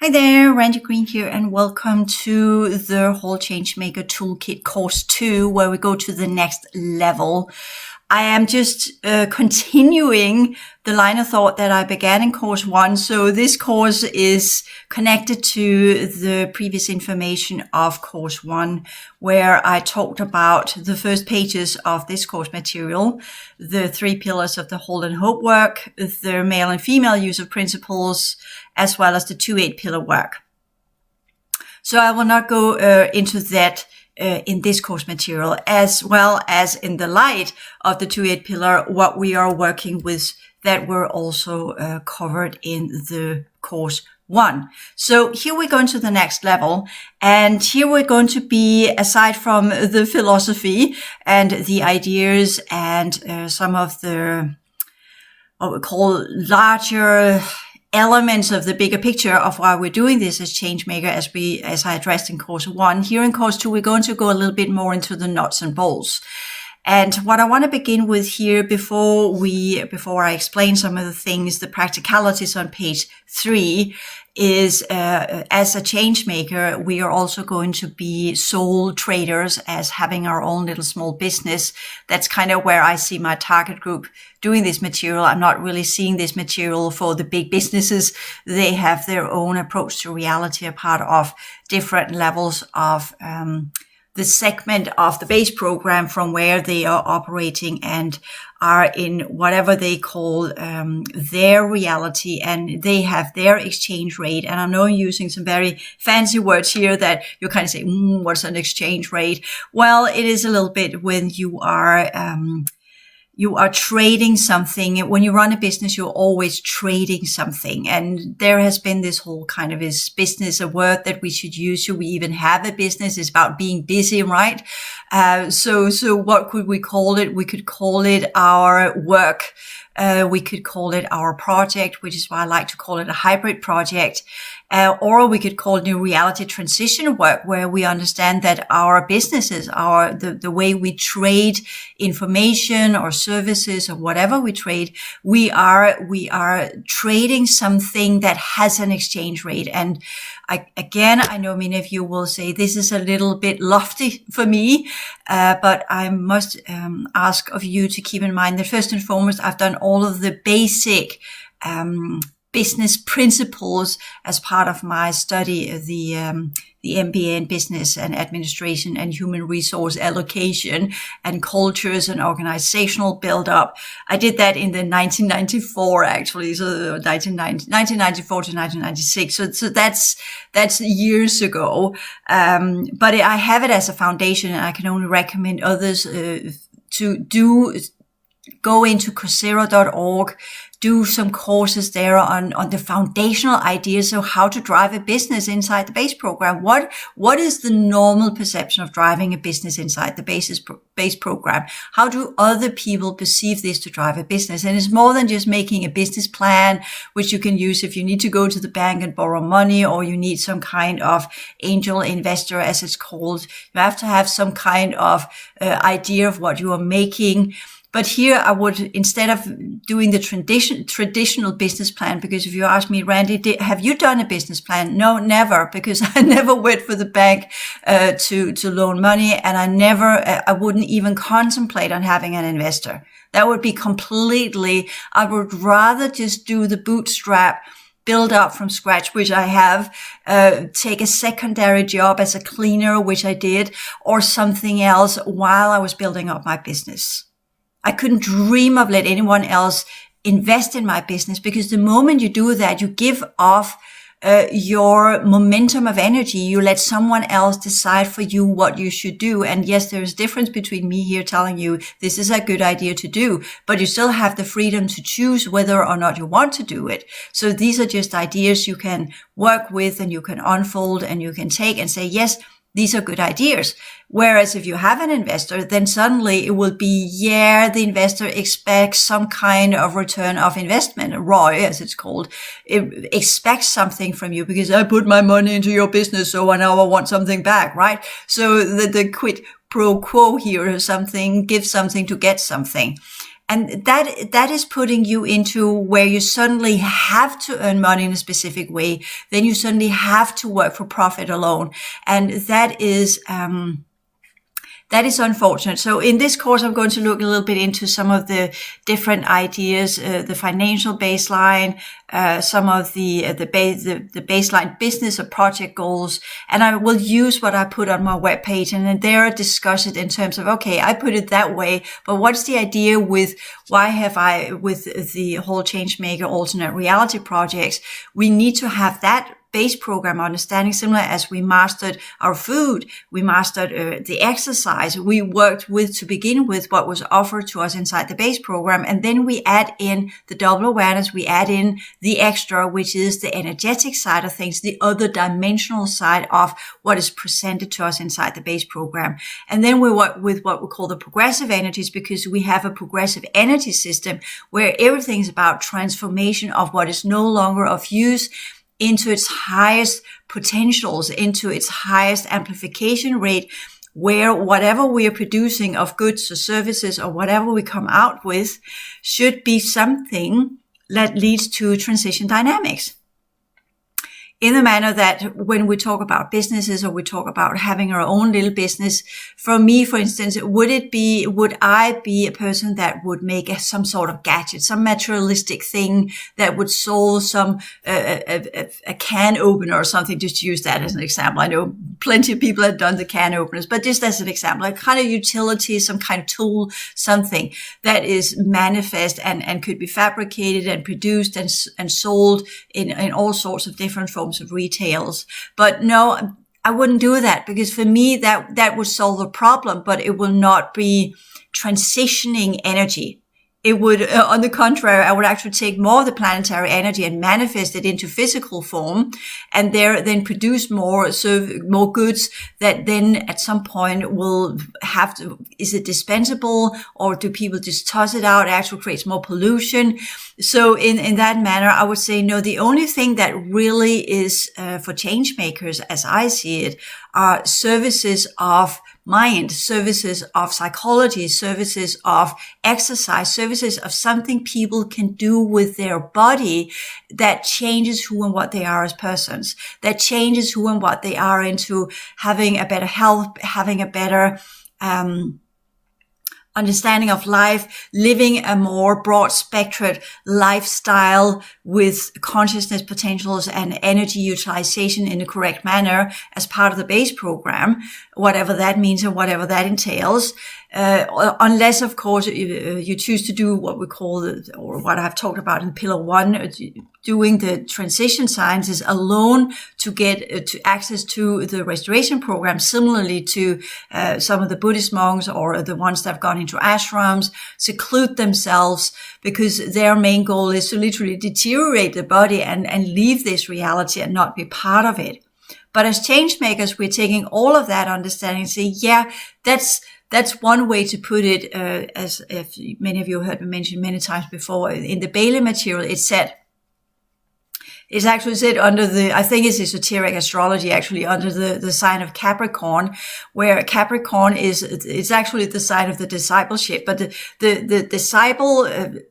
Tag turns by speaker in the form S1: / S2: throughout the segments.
S1: Hi there, Randy Green here, and welcome to the HAL Changemaker Toolkit Course 2, where we go to the next level. I am just continuing the line of thought that I began in Course 1. So this course is connected to the previous information of Course 1, where I talked about the first pages of this course material, the 3 pillars of the Hold and Hope work, the male and female use of principles, as well as the 2-8 pillar work. So I will not go into that in this course material, as well as in the light of the 2-8 pillar, what we are working with that were also covered in the course 1. So here we're going to the next level, and here we're going to be, aside from the philosophy and the ideas and some of the what we call larger elements of the bigger picture of why we're doing this as Changemaker, as I addressed in Course 1. Here in Course 2, we're going to go a little bit more into the nuts and bolts. And what I want to begin with here before I explain some of the things, the practicalities on page 3, is as a change maker, we are also going to be sole traders, as having our own little small business. That's kind of where I see my target group doing this material. I'm not really seeing this material for the big businesses. They have their own approach to reality, a part of different levels of the segment of the base program from where they are operating and are in whatever they call their reality, and they have their exchange rate. And I know I'm using some very fancy words here that you kind of say, what's an exchange rate? Well, it is a little bit when you are trading something. When you run a business, you're always trading something. And there has been this whole kind of is business a word that we should use? Should we even have a business? It's about being busy, right? So what could we call it? We could call it our work. We could call it our project, which is why I like to call it a hybrid project. Or we could call it new reality transition work, where we understand that our businesses, the way we trade information or services or whatever we trade, we are trading something that has an exchange rate. And I know many of you will say this is a little bit lofty for me, but I must ask of you to keep in mind that first and foremost, I've done all of the basic business principles as part of my study of the MBA in Business and Administration and Human Resource Allocation and Cultures and Organizational Build-up. I did that in the 1994, actually, so 1994 to 1996. So that's years ago. But I have it as a foundation, and I can only recommend others to go into Coursera.org, do some courses there on the foundational ideas of how to drive a business inside the base program. What is the normal perception of driving a business inside the base program? How do other people perceive this to drive a business? And it's more than just making a business plan, which you can use if you need to go to the bank and borrow money, or you need some kind of angel investor, as it's called. You have to have some kind of idea of what you are making. But here I would, instead of doing the traditional business plan, because if you ask me, Randy, have you done a business plan? No, never, because I never went for the bank to loan money, and I wouldn't even contemplate on having an investor. That would be I would rather just do the bootstrap, build up from scratch, which I have, take a secondary job as a cleaner, which I did, or something else while I was building up my business. I couldn't dream of let anyone else invest in my business, because the moment you do that, you give off your momentum of energy. You let someone else decide for you what you should do. And yes, there is a difference between me here telling you this is a good idea to do, but you still have the freedom to choose whether or not you want to do it. So these are just ideas you can work with, and you can unfold, and you can take and say, yes, these are good ideas. Whereas if you have an investor, then suddenly it will be, the investor expects some kind of return of investment, ROI, as it's called. It expects something from you because I put my money into your business, so now I want something back, right? So the quid pro quo here is something, give something to get something. And that is putting you into where you suddenly have to earn money in a specific way. Then you suddenly have to work for profit alone. And that is unfortunate. So in this course, I'm going to look a little bit into some of the different ideas, the financial baseline, some of the baseline business or project goals, and I will use what I put on my webpage, and then there I discuss it in terms of, okay, I put it that way, but what's the idea with why have I, with the HAL Changemaker alternate reality projects, we need to have that base program understanding, similar as we mastered our food, we mastered the exercise, we worked with to begin with what was offered to us inside the base program, and then we add in the double awareness, we add in the extra, which is the energetic side of things, the other dimensional side of what is presented to us inside the base program. And then we work with what we call the progressive energies, because we have a progressive energy system where everything is about transformation of what is no longer of use into its highest potentials, into its highest amplification rate, where whatever we are producing of goods or services or whatever we come out with should be something that leads to transition dynamics. In the manner that when we talk about businesses or we talk about having our own little business, for me, for instance, would I be a person that would make some sort of gadget, some materialistic thing that would solve some, a can opener or something, just to use that as an example. I know plenty of people have done the can openers, but just as an example, a kind of utility, some kind of tool, something that is manifest and could be fabricated and produced and sold in all sorts of different forms of retails. But no, I wouldn't do that, because for me that would solve a problem, but it will not be transitioning energy. It would, on the contrary, I would actually take more of the planetary energy and manifest it into physical form, and then produce more goods that then at some point will have to, is it dispensable, or do people just toss it out? It actually creates more pollution. So in that manner, I would say no, the only thing that really is for change makers, as I see it, are services of mind, services of psychology, services of exercise, services of something people can do with their body that changes who and what they are as persons, that changes who and what they are into having a better health, having a better understanding of life, living a more broad spectrum lifestyle with consciousness potentials and energy utilization in the correct manner as part of the base program, whatever that means and whatever that entails. Unless, of course, you choose to do what we call, or what I've talked about in Pillar 1, doing the transition sciences alone to get to access to the restoration program, similarly to some of the Buddhist monks or the ones that have gone into ashrams, seclude themselves because their main goal is to literally deteriorate the body and leave this reality and not be part of it. But as change makers, we're taking all of that understanding and say, yeah, that's one way to put it, as if many of you heard me mention many times before. In the Bailey material, it's actually said under the, I think it's esoteric astrology, actually under the sign of Capricorn, where Capricorn it's actually the sign of the discipleship. But the disciple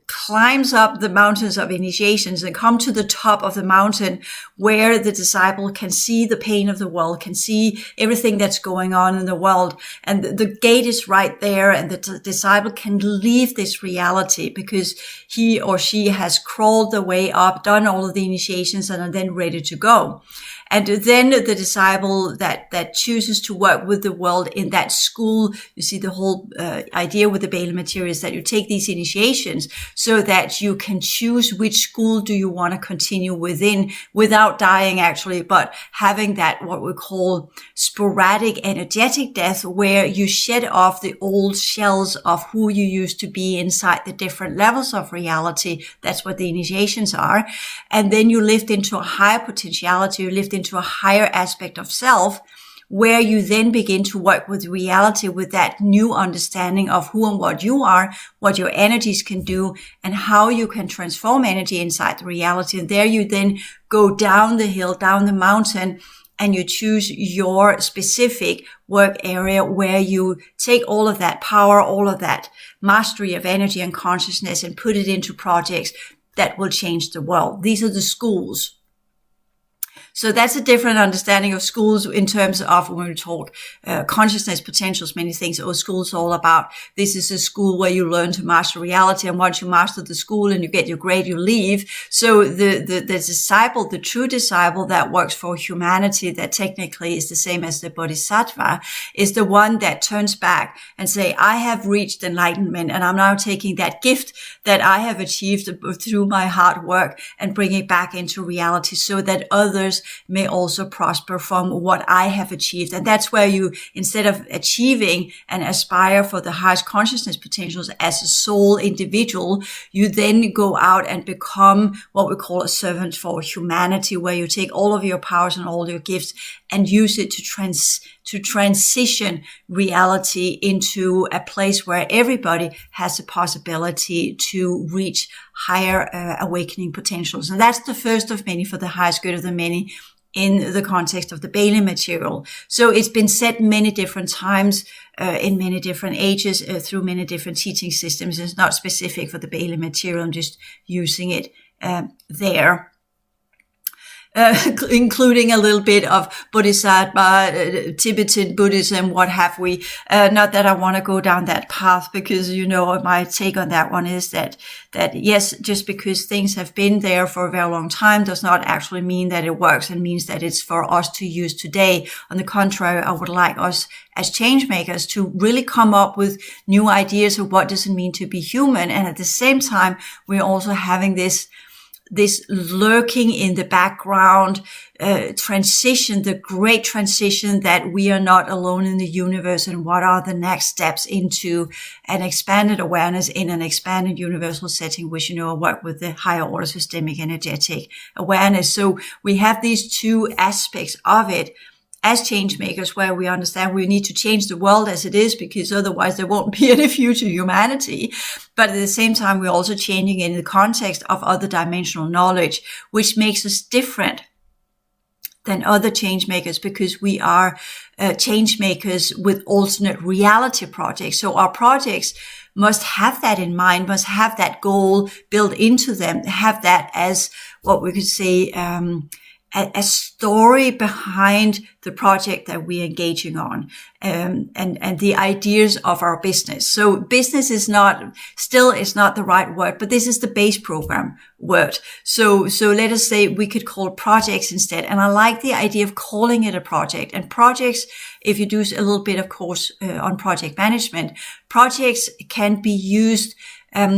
S1: climbs up the mountains of initiations and come to the top of the mountain where the disciple can see the pain of the world, can see everything that's going on in the world. And the gate is right there, and the disciple can leave this reality because he or she has crawled the way up, done all of the initiations, and are then ready to go. And then the disciple that chooses to work with the world in that school, you see the whole idea with the Bailey material is that you take these initiations so that you can choose which school do you want to continue within without dying actually, but having that what we call sporadic energetic death, where you shed off the old shells of who you used to be inside the different levels of reality. That's what the initiations are. And then you lift into a higher potentiality, you lift into a higher aspect of self, where you then begin to work with reality with that new understanding of who and what you are, what your energies can do, and how you can transform energy inside the reality. And there you then go down the hill, down the mountain, and you choose your specific work area where you take all of that power, all of that mastery of energy and consciousness and put it into projects that will change the world. These are the schools. So that's a different understanding of schools in terms of when we talk consciousness, potentials, many things. School's all about, this is a school where you learn to master reality. And once you master the school and you get your grade, you leave. So the disciple, the true disciple that works for humanity, that technically is the same as the bodhisattva, is the one that turns back and say, I have reached enlightenment and I'm now taking that gift that I have achieved through my hard work and bring it back into reality so that others may also prosper from what I have achieved. And that's where you, instead of achieving and aspire for the highest consciousness potentials as a soul individual, you then go out and become what we call a servant for humanity, where you take all of your powers and all your gifts and use it to transition reality into a place where everybody has the possibility to reach higher awakening potentials. And that's the first of many for the highest good of the many in the context of the Bailey material. So it's been said many different times, in many different ages, through many different teaching systems. It's not specific for the Bailey material. I'm just using it there. Including a little bit of Bodhisattva, Tibetan Buddhism, what have we. Not that I want to go down that path, because, my take on that one is that yes, just because things have been there for a very long time does not actually mean that it works, and means that it's for us to use today. On the contrary, I would like us as change makers to really come up with new ideas of what does it mean to be human. And at the same time, we're also having this lurking in the background transition, the great transition that we are not alone in the universe, and what are the next steps into an expanded awareness in an expanded universal setting, which, I work with the higher order systemic energetic awareness. So we have these two aspects of it as change makers, where we understand we need to change the world as it is, because otherwise there won't be any future humanity. But at the same time, we're also changing in the context of other dimensional knowledge, which makes us different than other change makers, because we are change makers with alternate reality projects. So our projects must have that in mind, must have that goal built into them, have that as what we could say, a story behind the project that we're engaging on, and the ideas of our business. So business is not the right word, but this is the base program word. So let us say we could call projects instead. And I like the idea of calling it a project. And projects, if you do a little bit of course on project management, projects can be used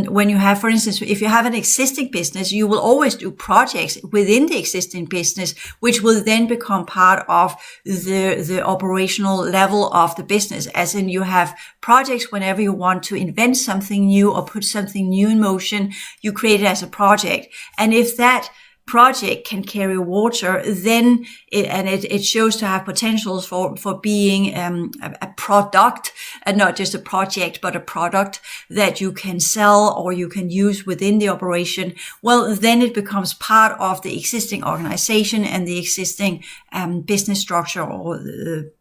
S1: when you have, for instance, if you have an existing business, you will always do projects within the existing business, which will then become part of the operational level of the business. As in, you have projects whenever you want to invent something new or put something new in motion, you create it as a project. And if that project can carry water, then it shows to have potentials for being a product, and not just a project, but a product that you can sell or you can use within the operation. Well, then it becomes part of the existing organization and the existing business structure, or the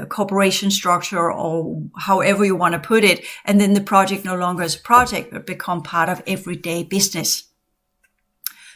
S1: corporation structure, or however you want to put it. And then the project no longer is a project, but become part of everyday business.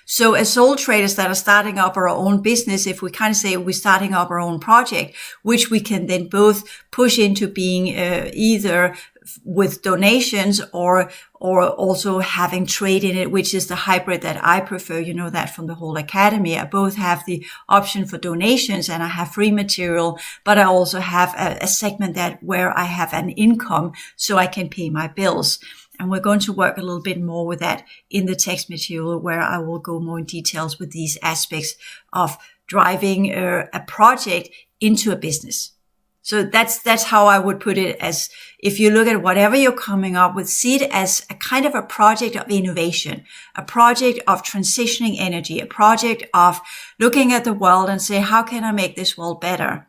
S1: So as soul traders that are starting up our own business, if we kind of say we're starting up our own project, which we can then both push into being either with donations or also having trade in it, which is the hybrid that I prefer. You know that from the whole academy. I both have the option for donations and I have free material, but I also have a segment where I have an income so I can pay my bills. And we're going to work a little bit more with that in the text material, where I will go more in details with these aspects of driving a project into a business. So that's how I would put it. As if you look at whatever you're coming up with, see it as a kind of a project of innovation, a project of transitioning energy, a project of looking at the world and say, how can I make this world better?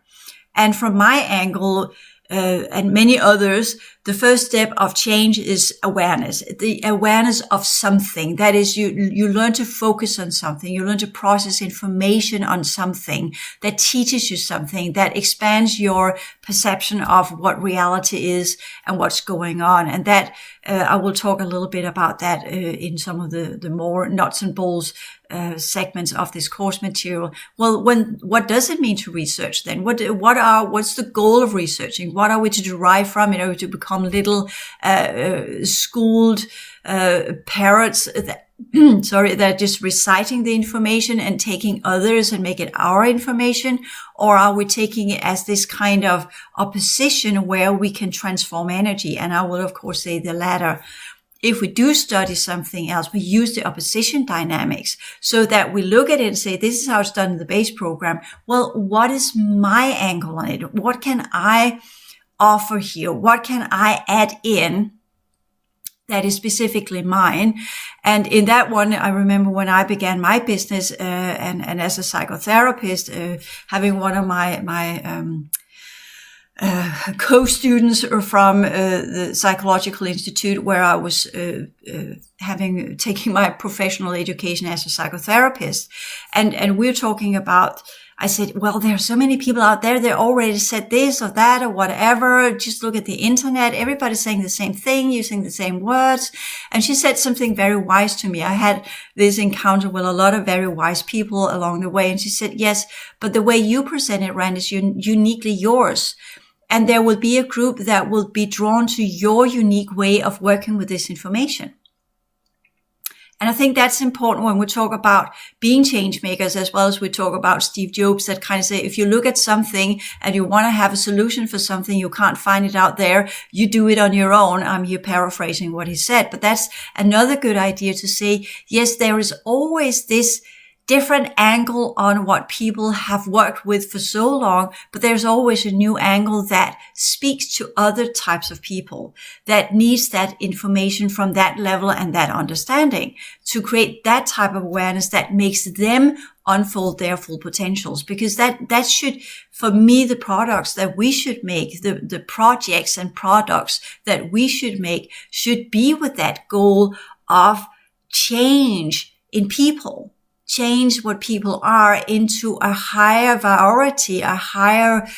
S1: And from my angle, and many others, the first step of change is awareness, the awareness of something. That is, you learn to focus on something. You learn to process information on something that teaches you something, that expands your perception of what reality is and what's going on. And that, I will talk a little bit about that in some of the more nuts and bolts segments of this course material. Well, what does it mean to research then? What's the goal of researching? What are we to derive from it? Are we to become little schooled parrots that they're just reciting the information and taking others and make it our information? Or are we taking it as this kind of opposition where we can transform energy? And I will, of course, say the latter. If we do study something else, we use the opposition dynamics so that we look at it and say, this is how it's done in the base program. Well, what is my angle on it? What can I offer here? What can I add in that is specifically mine? And in that one, I remember when I began my business, and as a psychotherapist, having one of my co-students from the Psychological Institute, where I was taking my professional education as a psychotherapist, and we're talking about. I said, well, there are so many people out there. They already said this or that or whatever. Just look at the internet. Everybody's saying the same thing, using the same words. And she said something very wise to me. I had this encounter with a lot of very wise people along the way. And she said, yes, but the way you present it, Rand, is uniquely yours. And there will be a group that will be drawn to your unique way of working with this information. And I think that's important when we talk about being change makers, as well as we talk about Steve Jobs, that kind of say, if you look at something and you want to have a solution for something, you can't find it out there, you do it on your own. I'm here paraphrasing what he said, but that's another good idea to say, yes, there is always this different angle on what people have worked with for so long, but there's always a new angle that speaks to other types of people that needs that information from that level and that understanding to create that type of awareness that makes them unfold their full potentials. Because that should, for me, the products that we should make, the projects and products that we should make should be with that goal of change in people. Change what people are into a higher variety, a higher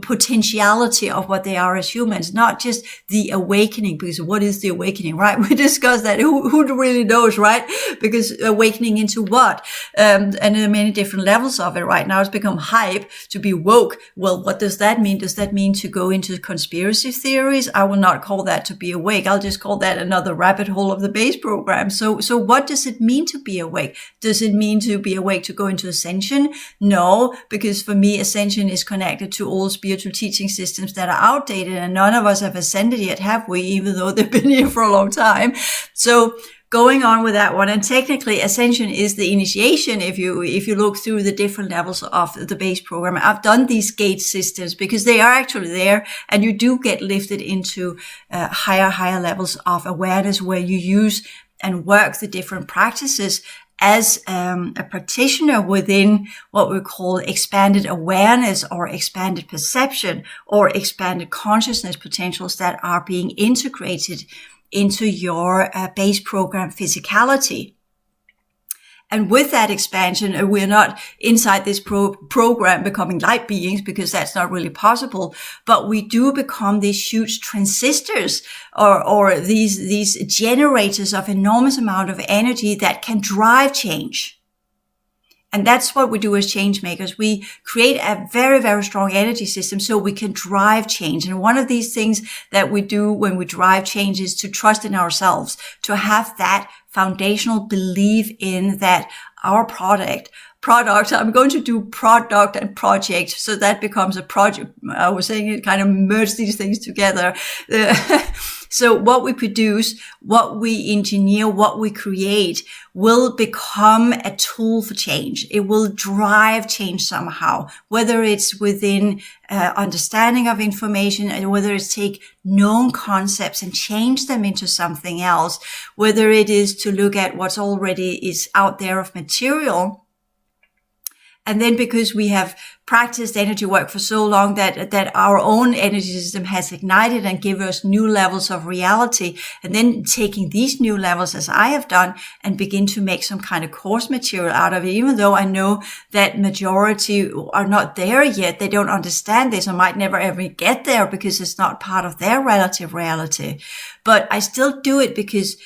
S1: potentiality of what they are as humans, not just the awakening, because what is the awakening, right? We discussed that. Who really knows, right? Because awakening into what? And there are many different levels of it right now. It's become hype to be woke. Well, what does that mean? Does that mean to go into conspiracy theories? I will not call that to be awake. I'll just call that another rabbit hole of the base program. So what does it mean to be awake? Does it mean to be awake to go into ascension? No, because for me, ascension is connected to all spiritual teaching systems that are outdated, and none of us have ascended yet, have we? Even though they've been here for a long time. So going on with that one, and technically ascension is the initiation. If you look through the different levels of the base program, I've done these gate systems because they are actually there, and you do get lifted into higher levels of awareness where you use and work the different practices as a practitioner within what we call expanded awareness or expanded perception or expanded consciousness potentials that are being integrated into your base program physicality. And with that expansion, we're not inside this program becoming light beings, because that's not really possible. But we do become these huge transistors or these generators of enormous amount of energy that can drive change. And that's what we do as change makers. We create a very, very strong energy system so we can drive change. And one of these things that we do when we drive change is to trust in ourselves, to have that foundational belief in that our product, I'm going to do product and project, so that becomes a project. I was saying it kind of merge these things together. So what we produce, what we engineer, what we create will become a tool for change. It will drive change somehow, whether it's within understanding of information, and whether it's take known concepts and change them into something else, whether it is to look at what's already is out there of material And then because we have practiced energy work for so long that our own energy system has ignited and given us new levels of reality, and then taking these new levels, as I have done, and begin to make some kind of course material out of it, even though I know that majority are not there yet. They don't understand this, or might never ever get there because it's not part of their relative reality. But I still do it because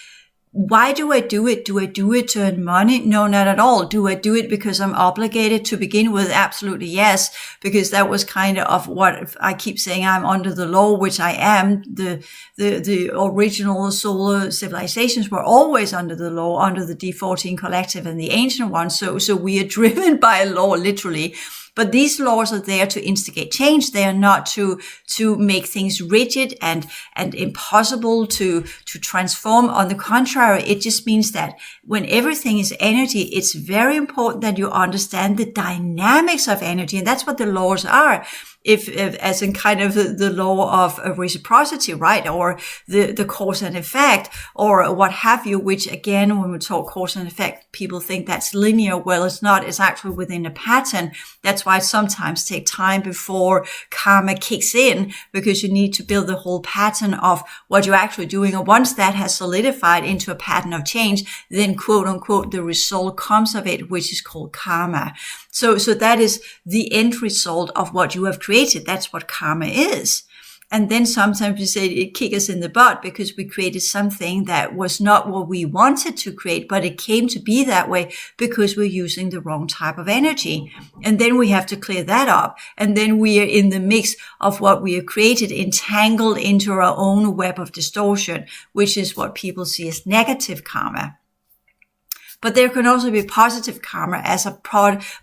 S1: why do I do it? Do I do it to earn money? No, not at all. Do I do it because I'm obligated to begin with? Absolutely yes, because that was kind of what I keep saying. I'm under the law, which I am. The original solar civilizations were always under the law, under the D14 collective and the ancient ones. So we are driven by a law, literally. But these laws are there to instigate change. They are not to make things rigid and impossible to transform. On the contrary, it just means that when everything is energy, it's very important that you understand the dynamics of energy. And that's what the laws are. If as in kind of the law of reciprocity, right? Or the cause and effect, or what have you, which again, when we talk cause and effect, people think that's linear. Well, it's not. It's actually within a pattern. That's why it sometimes takes time before karma kicks in, because you need to build the whole pattern of what you're actually doing. And once that has solidified into a pattern of change, then quote unquote, the result comes of it, which is called karma. So that is the end result of what you have created. That's what karma is. And then sometimes we say it kicks us in the butt because we created something that was not what we wanted to create, but it came to be that way because we're using the wrong type of energy. And then we have to clear that up. And then we are in the mix of what we have created, entangled into our own web of distortion, which is what people see as negative karma. But there can also be positive karma as a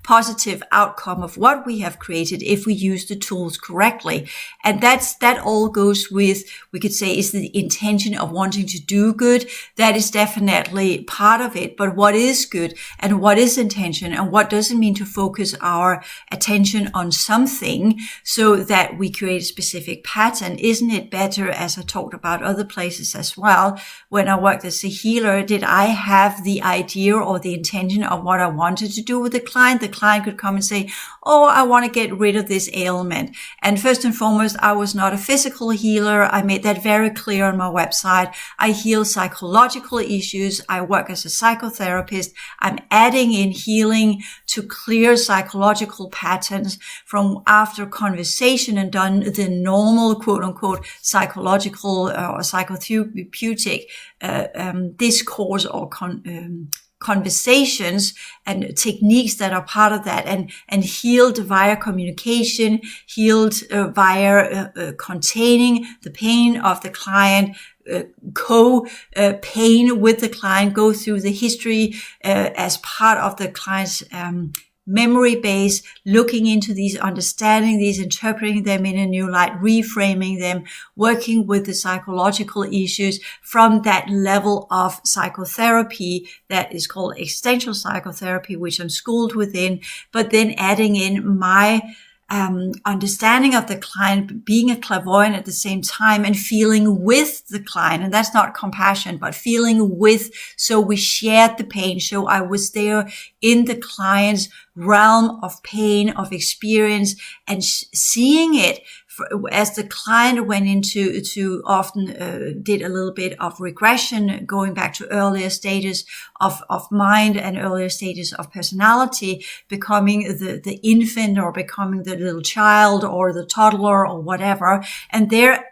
S1: positive outcome of what we have created if we use the tools correctly. And that all goes with, we could say, is the intention of wanting to do good. That is definitely part of it. But what is good and what is intention and what does it mean to focus our attention on something so that we create a specific pattern? Isn't it better, as I talked about other places as well, when I worked as a healer, did I have the idea or the intention of what I wanted to do with the client could come and say, oh, I want to get rid of this ailment. And first and foremost, I was not a physical healer. I made that very clear on my website. I heal psychological issues. I work as a psychotherapist. I'm adding in healing to clear psychological patterns from after conversation and done the normal, quote unquote, psychological or psychotherapeutic discourse or conversations and techniques that are part of that, and healed via communication, healed via containing the pain of the client, pain with the client, go through the history as part of the client's memory base, looking into these, understanding these, interpreting them in a new light, reframing them, working with the psychological issues from that level of psychotherapy that is called existential psychotherapy, which I'm schooled within, but then adding in my understanding of the client, being a clairvoyant at the same time and feeling with the client. And that's not compassion, but feeling with. So we shared the pain. So I was there in the client's realm of pain, of experience, and seeing it as the client went into often did a little bit of regression, going back to earlier stages of mind and earlier stages of personality, becoming the infant or becoming the little child or the toddler or whatever. And they're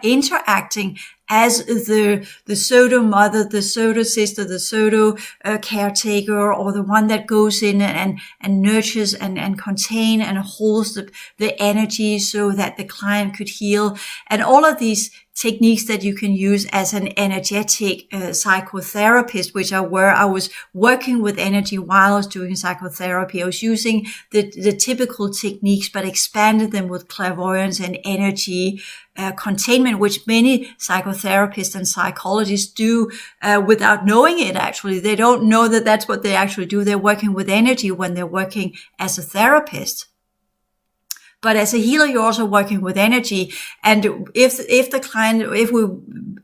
S1: interacting as the pseudo mother, the pseudo sister, the pseudo caretaker, or the one that goes in and nurtures and contain and holds the energy so that the client could heal. And all of these techniques that you can use as an energetic psychotherapist, which are where I was working with energy while I was doing psychotherapy. I was using the typical techniques, but expanded them with clairvoyance and energy containment, which many psychotherapists and psychologists do without knowing it. Actually, they don't know that that's what they actually do. They're working with energy when they're working as a therapist. But as a healer, you're also working with energy. And if we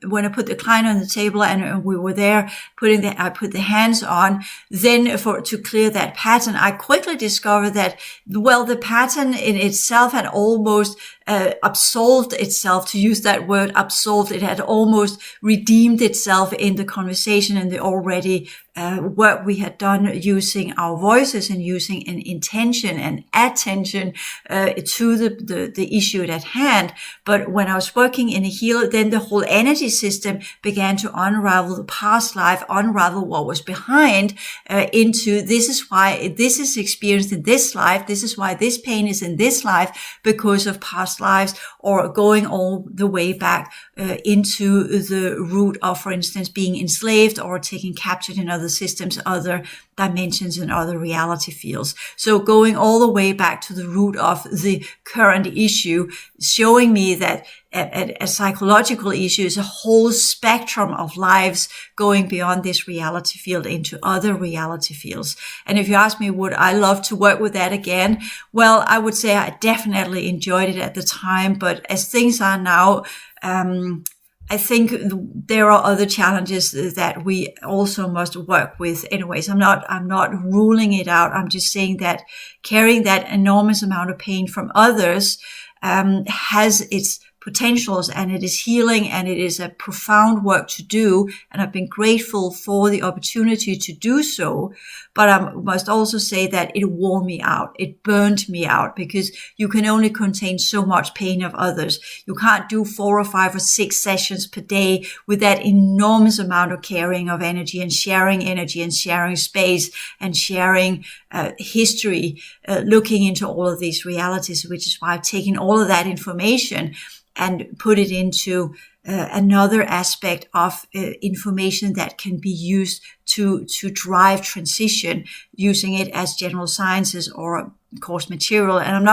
S1: want to put the client on the table and we were there I put the hands on, then to clear that pattern, I quickly discovered that, well, the pattern in itself had almost absolved itself, to use that word, absolved. It had almost redeemed itself in the conversation and the already work we had done using our voices and using an intention and attention to the issue at hand. But when I was working in a healer, then the whole energy system began to unravel the past life, unravel what was behind into this is why this is experienced in this life, this is why this pain is in this life because of past lives, or going all the way back into the root of, for instance, being enslaved or taken captured in other systems, other dimensions and other reality fields. So going all the way back to the root of the current issue, showing me that a psychological issue is a whole spectrum of lives going beyond this reality field into other reality fields. And if you ask me, would I love to work with that again? Well, I would say I definitely enjoyed it at the time, but as things are now, I think there are other challenges that we also must work with. Anyways, I'm not ruling it out. I'm just saying that carrying that enormous amount of pain from others has its potentials, and it is healing, and it is a profound work to do. And I've been grateful for the opportunity to do so. But I must also say that it wore me out. It burned me out, because you can only contain so much pain of others. You can't do 4 or 5 or 6 sessions per day with that enormous amount of carrying of energy and sharing space and sharing history, looking into all of these realities, which is why I've taken all of that information and put it into another aspect of information that can be used to drive transition, using it as general sciences or course material. And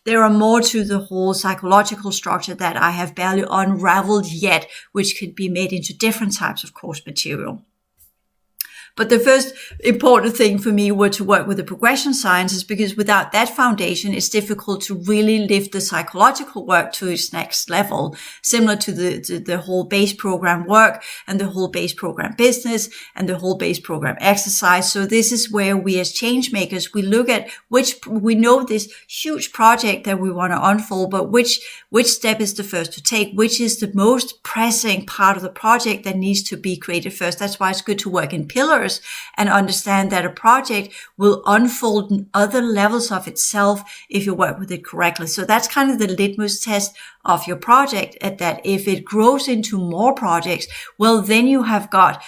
S1: there are more to the whole psychological structure that I have barely unraveled yet, which could be made into different types of course material. But the first important thing for me were to work with the progression sciences, because without that foundation, it's difficult to really lift the psychological work to its next level, similar to the whole base program work and the whole base program business and the whole base program exercise. So this is where we as change makers, we look at we know this huge project that we want to unfold, but which step is the first to take? Which is the most pressing part of the project that needs to be created first? That's why it's good to work in pillars and understand that a project will unfold in other levels of itself if you work with it correctly. So that's kind of the litmus test of your project, at that if it grows into more projects, well, then you have got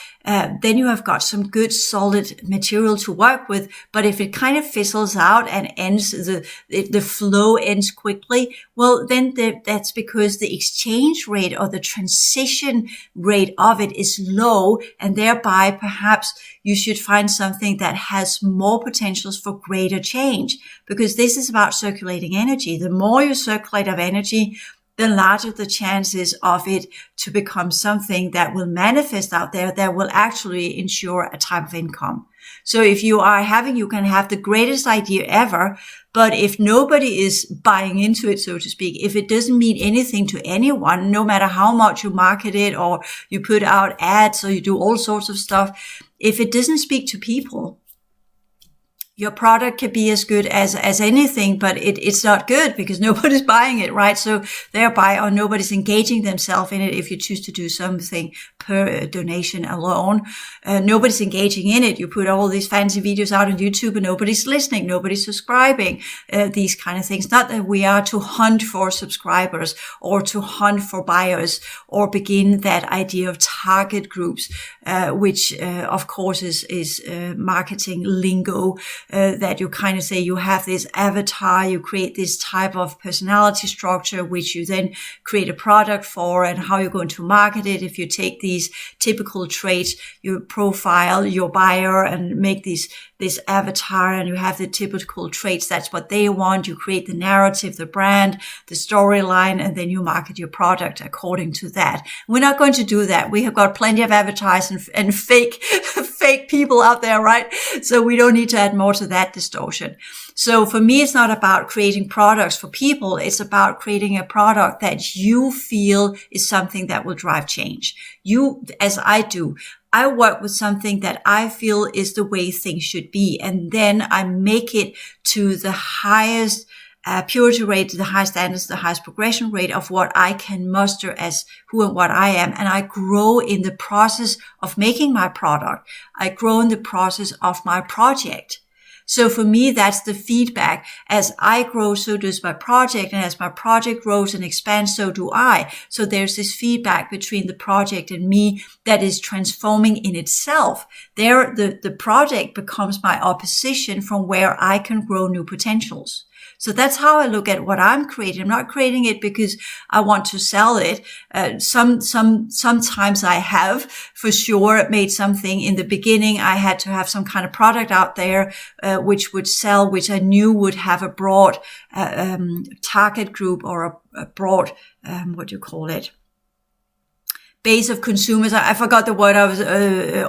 S1: some good solid material to work with. But if it kind of fizzles out and ends, the flow ends quickly, well, then that's because the exchange rate or the transition rate of it is low, and thereby perhaps you should find something that has more potentials for greater change, because this is about circulating energy. The more you circulate of energy, the larger the chances of it to become something that will manifest out there that will actually ensure a type of income. So if you can have the greatest idea ever, but if nobody is buying into it, so to speak, if it doesn't mean anything to anyone, no matter how much you market it or you put out ads or you do all sorts of stuff, if it doesn't speak to people, your product could be as good as anything, but it's not good because nobody's buying it, right? So thereby, or nobody's engaging themselves in it. If you choose to do something per donation alone, nobody's engaging in it. You put all these fancy videos out on YouTube and nobody's listening, nobody's subscribing, these kind of things. Not that we are to hunt for subscribers or to hunt for buyers or begin that idea of target groups, which of course is marketing lingo. That you kind of say you have this avatar, you create this type of personality structure, which you then create a product for, and how you're going to market it. If you take these typical traits, you profile your buyer and make these this avatar and you have the typical traits. That's what they want. You create the narrative, the brand, the storyline, and then you market your product according to that. We're not going to do that. We have got plenty of avatars and fake people out there, right? So we don't need to add more to that distortion. So for me, it's not about creating products for people. It's about creating a product that you feel is something that will drive change. You, as I do, I work with something that I feel is the way things should be. And then I make it to the highest purity rate, the highest standards, the highest progression rate of what I can muster as who and what I am. And I grow in the process of making my product. I grow in the process of my project. So for me, that's the feedback. As I grow, so does my project. And as my project grows and expands, so do I. So there's this feedback between the project and me that is transforming in itself. There, the project becomes my opposition from where I can grow new potentials. So that's how I look at what I'm creating. I'm not creating it because I want to sell it. Sometimes I have for sure made something in the beginning. I had to have some kind of product out there, which would sell, which I knew would have a broad, target group or a broad, base of consumers. I forgot the word I was,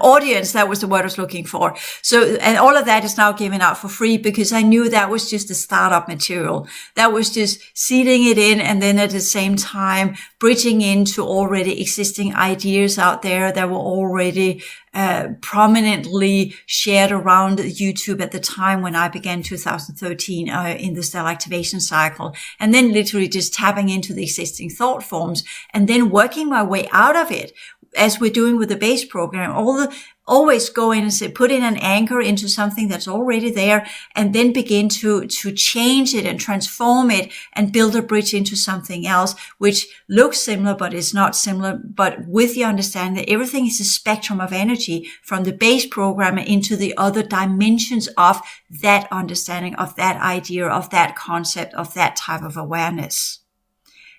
S1: audience. That was the word I was looking for. So, and all of that is now given out for free because I knew that was just the startup material. That was just seeding it in and then at the same time bridging into already existing ideas out there that were already prominently shared around YouTube at the time when I began 2013 in the stellar activation cycle, and then literally just tapping into the existing thought forms and then working my way out of it, as we're doing with the base program. Always go in and say, put in an anchor into something that's already there and then begin to change it and transform it and build a bridge into something else, which looks similar, but is not similar, but with the understanding that everything is a spectrum of energy from the base program into the other dimensions of that understanding, of that idea, of that concept, of that type of awareness.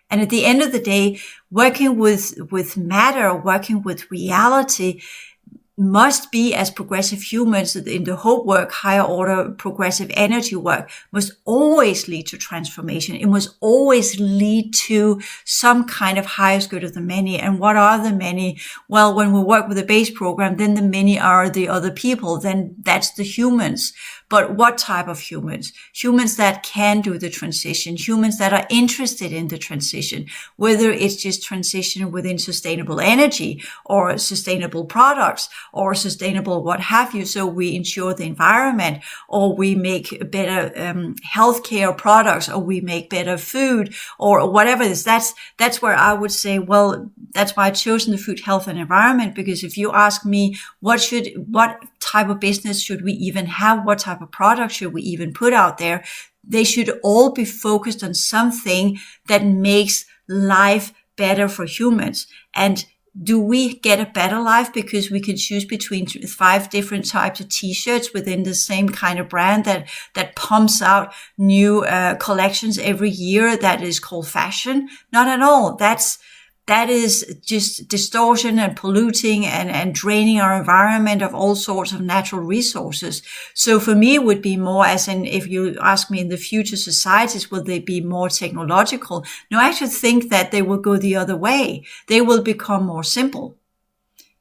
S1: And at the end of the day, working with matter, working with reality must be, as progressive humans in the hope work, higher order progressive energy work, must always lead to transformation. It must always lead to some kind of highest good of the many. And what are the many? Well, when we work with the base program, then the many are the other people. Then that's the humans. But what type of humans? Humans that can do the transition, humans that are interested in the transition, whether it's just transition within sustainable energy or sustainable products or sustainable what have you. So we ensure the environment, or we make better healthcare products, or we make better food, or whatever it is. That's where I would say, well, that's why I've chosen the food, health, and environment. Because if you ask me, what type of business should we even have? What type of product should we even put out there? They should all be focused on something that makes life better for humans. And do we get a better life because we can choose between 5 different types of t-shirts within the same kind of brand that pumps out new collections every year that is called fashion? Not at all. That is just distortion and polluting and draining our environment of all sorts of natural resources. So for me, it would be more as in, if you ask me in the future societies, will they be more technological? No, I actually think that they will go the other way. They will become more simple.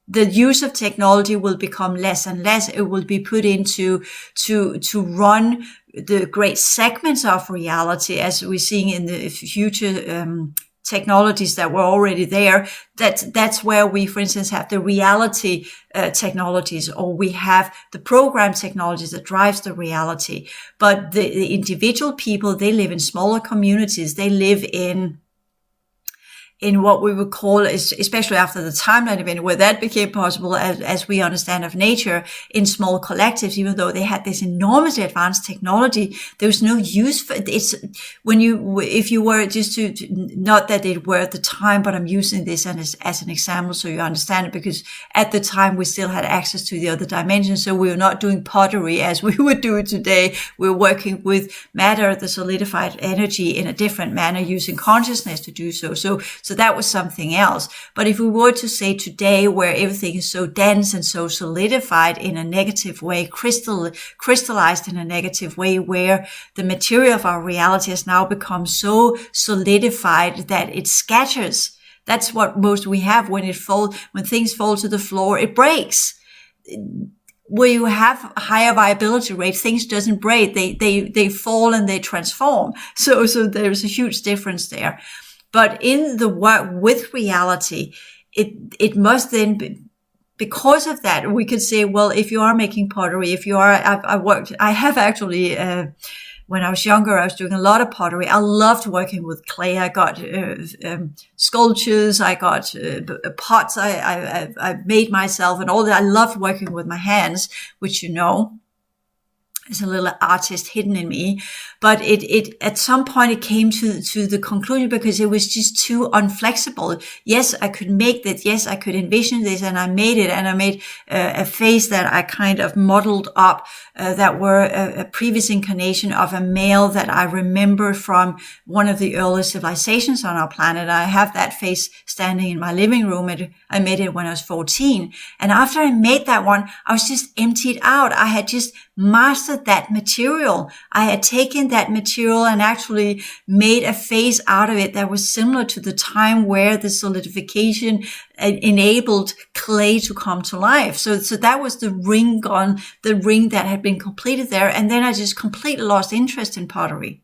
S1: The use of technology will become less and less. It will be put into to run the great segments of reality, as we're seeing in the future technologies that were already there. That's where we, for instance, have the reality technologies, or we have the program technologies that drives the reality. But the individual people, they live in smaller communities. They live in what we would call, especially after the timeline event, where that became possible as we understand of nature, in small collectives. Even though they had this enormously advanced technology, there was no use for it. It's if you were just to not that it were at the time, but I'm using this as an example so you understand it, because at the time we still had access to the other dimensions. So we were not doing pottery as we would do it today. We're working with matter, the solidified energy, in a different manner, using consciousness to do so. So that was something else. But if we were to say today, where everything is so dense and so solidified in a negative way, crystallized in a negative way, where the material of our reality has now become so solidified that it scatters. That's what most we have when things fall to the floor, it breaks. Where you have a higher viability rate, things doesn't break. They fall and they transform. So there's a huge difference there. But in the work with reality, it must then be, because of that, we could say, well, if you are making pottery, I have actually, when I was younger, I was doing a lot of pottery. I loved working with clay. I got sculptures. I got pots. I made myself and all that. I loved working with my hands, which is a little artist hidden in me. But it at some point it came to the conclusion, because it was just too unflexible. Yes, I could make that. Yes, I could envision this, and I made it. And I made a face that I kind of modeled up that were a previous incarnation of a male that I remember from one of the early civilizations on our planet. I have that face standing in my living room. I made it when I was 14. And after I made that one, I was just emptied out. I had just mastered that material. I had taken that material and actually made a face out of it that was similar to the time where the solidification enabled clay to come to life. So that was the ring that had been completed there. And then I just completely lost interest in pottery.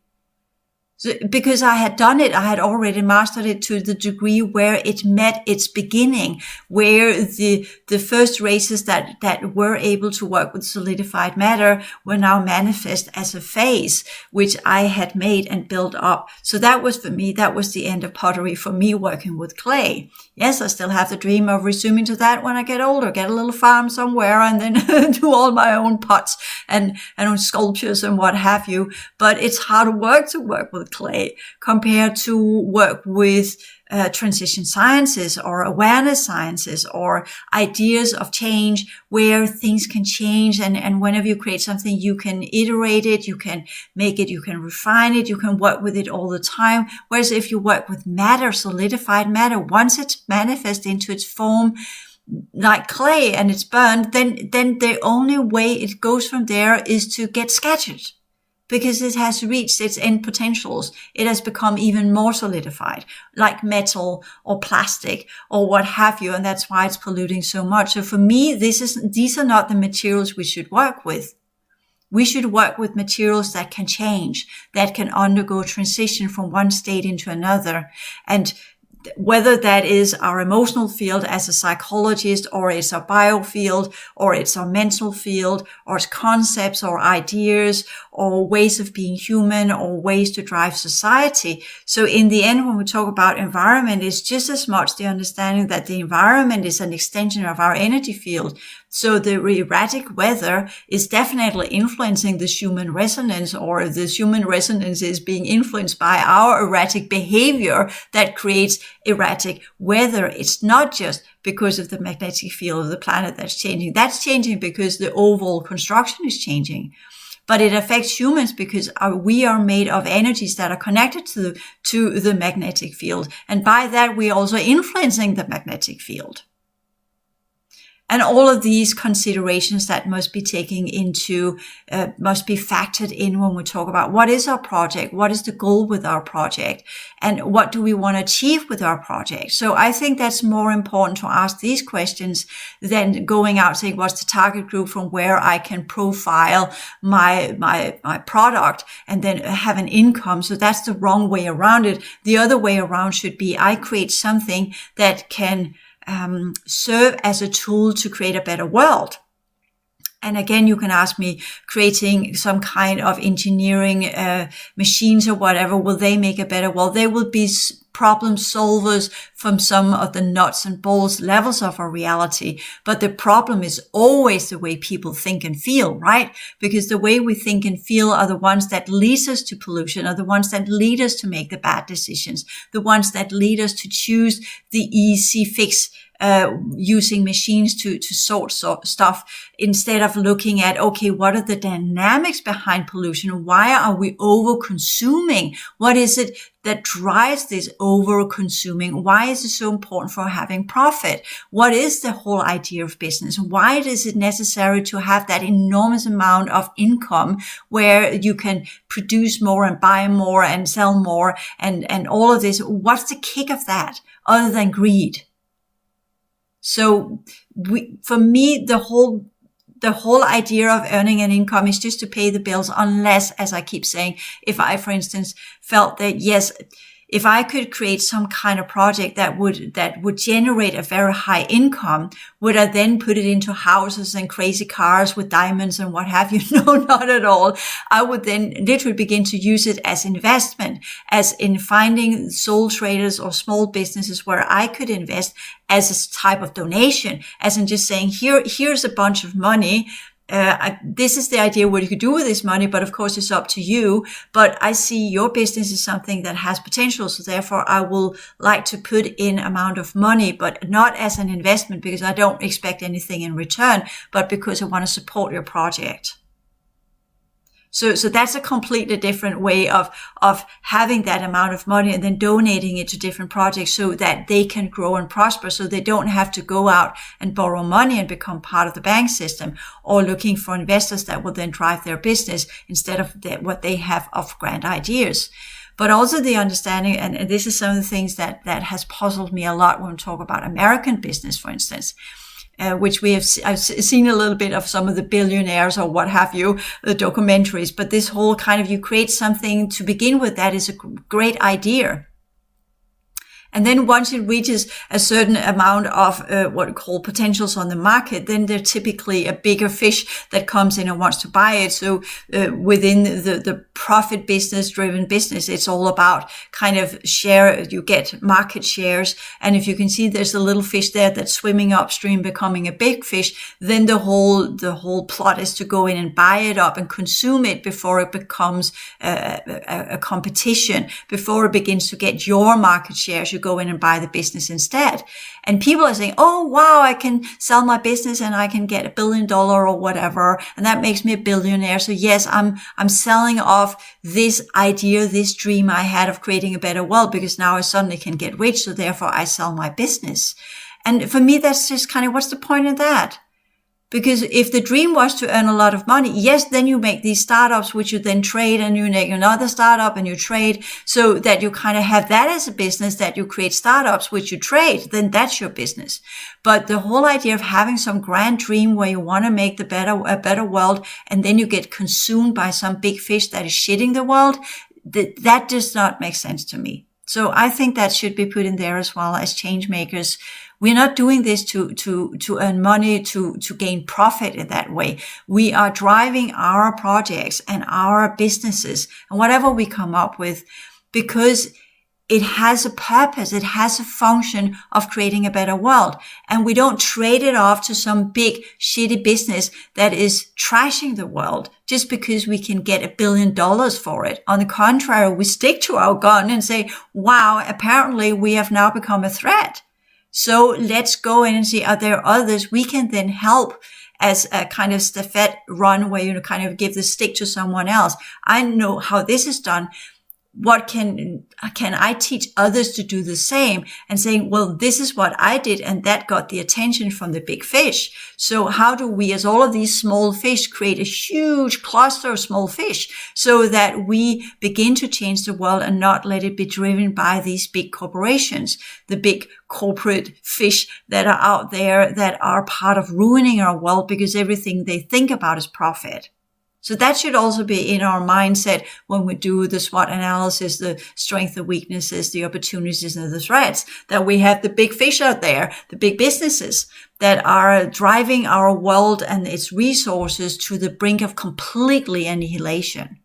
S1: Because I had done it, I had already mastered it to the degree where it met its beginning, where the first races that were able to work with solidified matter were now manifest as a phase, which I had made and built up. So that was, for me, that was the end of pottery for me, working with clay. Yes, I still have the dream of resuming to that when I get older, get a little farm somewhere and then do all my own pots and on sculptures and what have you. But it's hard work to work with clay compared to work with transition sciences or awareness sciences or ideas of change, where things can change. And whenever you create something, you can iterate it, you can make it, you can refine it, you can work with it all the time. Whereas if you work with matter, solidified matter, once it's manifest into its form, like clay, and it's burned, then the only way it goes from there is to get scattered. Because it has reached its end potentials. It has become even more solidified, like metal or plastic or what have you. And that's why it's polluting so much. So for me, these are not the materials we should work with. We should work with materials that can change, that can undergo transition from one state into another. And whether that is our emotional field as a psychologist, or it's our bio field, or it's our mental field, or it's concepts or ideas or ways of being human or ways to drive society. So in the end, when we talk about environment, it's just as much the understanding that the environment is an extension of our energy field. So the erratic weather is definitely influencing the human resonance, or the human resonance is being influenced by our erratic behavior that creates erratic weather. It's not just because of the magnetic field of the planet that's changing. That's changing because the overall construction is changing. But it affects humans because we are made of energies that are connected to the magnetic field. And by that, we're also influencing the magnetic field. And all of these considerations that must be taken into, must be factored in when we talk about what is our project, what is the goal with our project, and what do we want to achieve with our project. So I think that's more important to ask these questions than going out saying, what's the target group from where I can profile my product and then have an income. So that's the wrong way around it. The other way around should be, I create something that can serve as a tool to create a better world. And again, you can ask me, creating some kind of engineering machines or whatever, will they make a better world? They will be problem solvers from some of the nuts and bolts levels of our reality. But the problem is always the way people think and feel, right? Because the way we think and feel are the ones that lead us to pollution, are the ones that lead us to make the bad decisions, the ones that lead us to choose the easy fix, using machines to sort stuff, instead of looking at, okay, what are the dynamics behind pollution? Why are we over consuming? What is it that drives this over consuming? Why is it so important for having profit? What is the whole idea of business? Why is it necessary to have that enormous amount of income where you can produce more and buy more and sell more and all of this? What's the kick of that other than greed? So for me, the whole idea of earning an income is just to pay the bills, unless, as I keep saying, if I, for instance, felt that, yes, if I could create some kind of project that would generate a very high income, would I then put it into houses and crazy cars with diamonds and what have you? No, not at all. I would then literally begin to use it as investment, as in finding sole traders or small businesses where I could invest as a type of donation, as in just saying, here's a bunch of money. This is the idea what you could do with this money, but of course it's up to you. But I see your business is something that has potential. So therefore I will like to put in amount of money, but not as an investment because I don't expect anything in return, but because I want to support your project. So that's a completely different way of having that amount of money and then donating it to different projects so that they can grow and prosper, so they don't have to go out and borrow money and become part of the bank system, or looking for investors that will then drive their business instead of what they have of grand ideas. But also the understanding, and this is some of the things that has puzzled me a lot when we talk about American business, for instance, which I've seen a little bit of some of the billionaires or what have you, the documentaries, but this whole kind of, you create something to begin with that is a great idea. And then once it reaches a certain amount of what we call potentials on the market, then there's typically a bigger fish that comes in and wants to buy it. So within the profit business driven business, it's all about kind of share. You get market shares. And if you can see there's a little fish there that's swimming upstream becoming a big fish, then the whole plot is to go in and buy it up and consume it before it becomes a competition, before it begins to get your market shares. You go in and buy the business instead. And people are saying, oh, wow, I can sell my business and I can get $1 billion or whatever. And that makes me a billionaire. So yes, I'm selling off this idea, this dream I had of creating a better world because now I suddenly can get rich. So therefore I sell my business. And for me, that's just kind of, what's the point of that? Because if the dream was to earn a lot of money, yes, then you make these startups, which you then trade, and you make another startup and you trade, so that you kind of have that as a business, that you create startups, which you trade, then that's your business. But the whole idea of having some grand dream where you want to make a better world, and then you get consumed by some big fish that is shitting the world, that does not make sense to me. So I think that should be put in there as well as change makers. We're not doing this to earn money, to gain profit in that way. We are driving our projects and our businesses and whatever we come up with because it has a purpose. It has a function of creating a better world. And we don't trade it off to some big shitty business that is trashing the world just because we can get $1 billion for it. On the contrary, we stick to our gun and say, wow, apparently we have now become a threat. So let's go in and see, are there others we can then help as a kind of stafette run where you kind of give the stick to someone else? I know how this is done. What can I teach others to do the same? And saying, well, this is what I did, and that got the attention from the big fish. So how do we, as all of these small fish, create a huge cluster of small fish so that we begin to change the world and not let it be driven by these big corporations, the big corporate fish that are out there that are part of ruining our world because everything they think about is profit. So that should also be in our mindset when we do the SWOT analysis, the strengths, the weaknesses, the opportunities, and the threats, that we have the big fish out there, the big businesses that are driving our world and its resources to the brink of completely annihilation.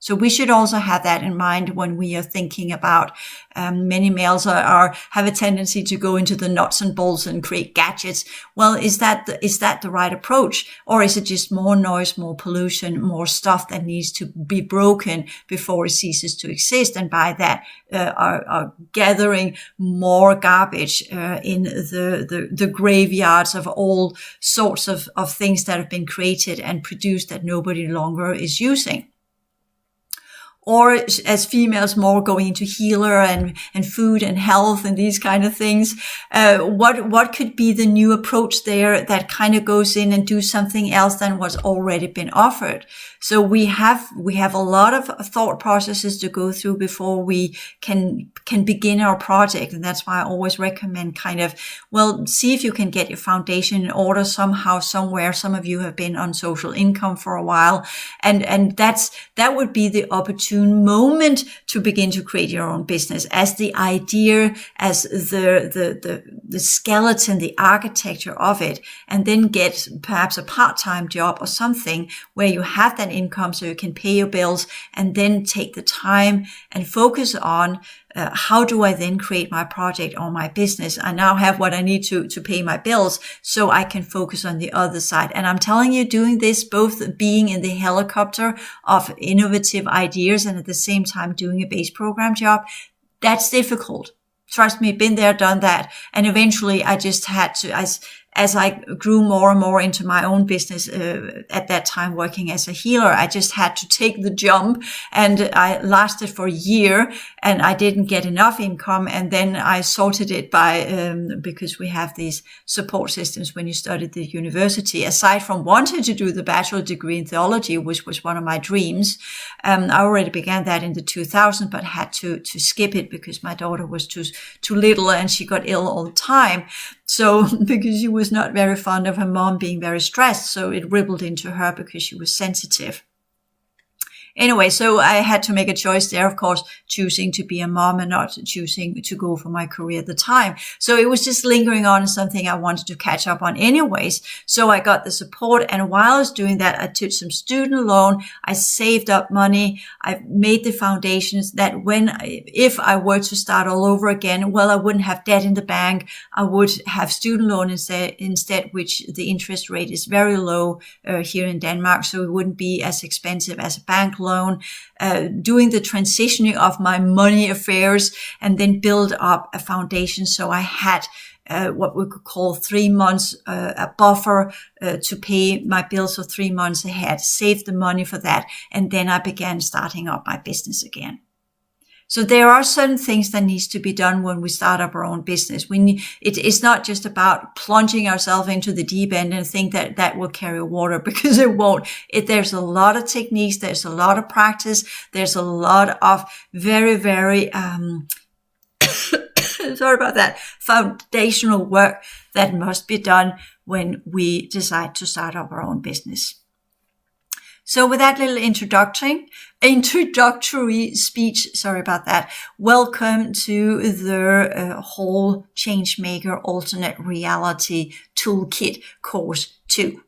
S1: So we should also have that in mind when we are thinking about many males have a tendency to go into the nuts and bolts and create gadgets. Well, is that the right approach? Or is it just more noise, more pollution, more stuff that needs to be broken before it ceases to exist? And by that, are gathering more garbage in the graveyards of all sorts of things that have been created and produced that nobody longer is using. or as females more going into healer and food and health and these kind of things. What could be the new approach there that kind of goes in and do something else than what's already been offered? So we have a lot of thought processes to go through before we can begin our project. And that's why I always recommend kind of, well, see if you can get your foundation in order somehow, somewhere. Some of you have been on social income for a while, and that would be the opportune moment to begin to create your own business as the idea, as the skeleton, the architecture of it, and then get perhaps a part-time job or something where you have that income so you can pay your bills, and then take the time and focus on how do I then create my project or my business? I now have what I need to pay my bills, so I can focus on the other side. And I'm telling you, doing this, both being in the helicopter of innovative ideas and at the same time doing a base program job, that's difficult. Trust me, been there, done that. And eventually I just had to, as I grew more and more into my own business, at that time working as a healer, I just had to take the jump, and I lasted for a year and I didn't get enough income. And then I sorted it by, because we have these support systems when you studied the university. Aside from wanting to do the bachelor degree in theology, which was one of my dreams, I already began that in the 2000s, but had to skip it because my daughter was too little and she got ill all the time. So because she was not very fond of her mom being very stressed, so it rippled into her because she was sensitive. Anyway, so I had to make a choice there, of course, choosing to be a mom and not choosing to go for my career at the time. So it was just lingering on something I wanted to catch up on anyways. So I got the support. And while I was doing that, I took some student loan. I saved up money. I made the foundations that if I were to start all over again, well, I wouldn't have debt in the bank. I would have student loan instead, which the interest rate is very low here in Denmark. So it wouldn't be as expensive as a bank loan. Doing the transitioning of my money affairs, and then build up a foundation. So I had what we could call 3 months, a buffer to pay my bills for 3 months ahead, save the money for that. And then I began starting up my business again. So there are certain things that needs to be done when we start up our own business. It's not just about plunging ourselves into the deep end and think that will carry water, because it won't. There's a lot of techniques. There's a lot of practice. There's a lot of very, very, sorry about that, foundational work that must be done when we decide to start up our own business. So with that little introductory speech, sorry about that, welcome to the HAL Changemaker Alternate Reality Toolkit Course 2.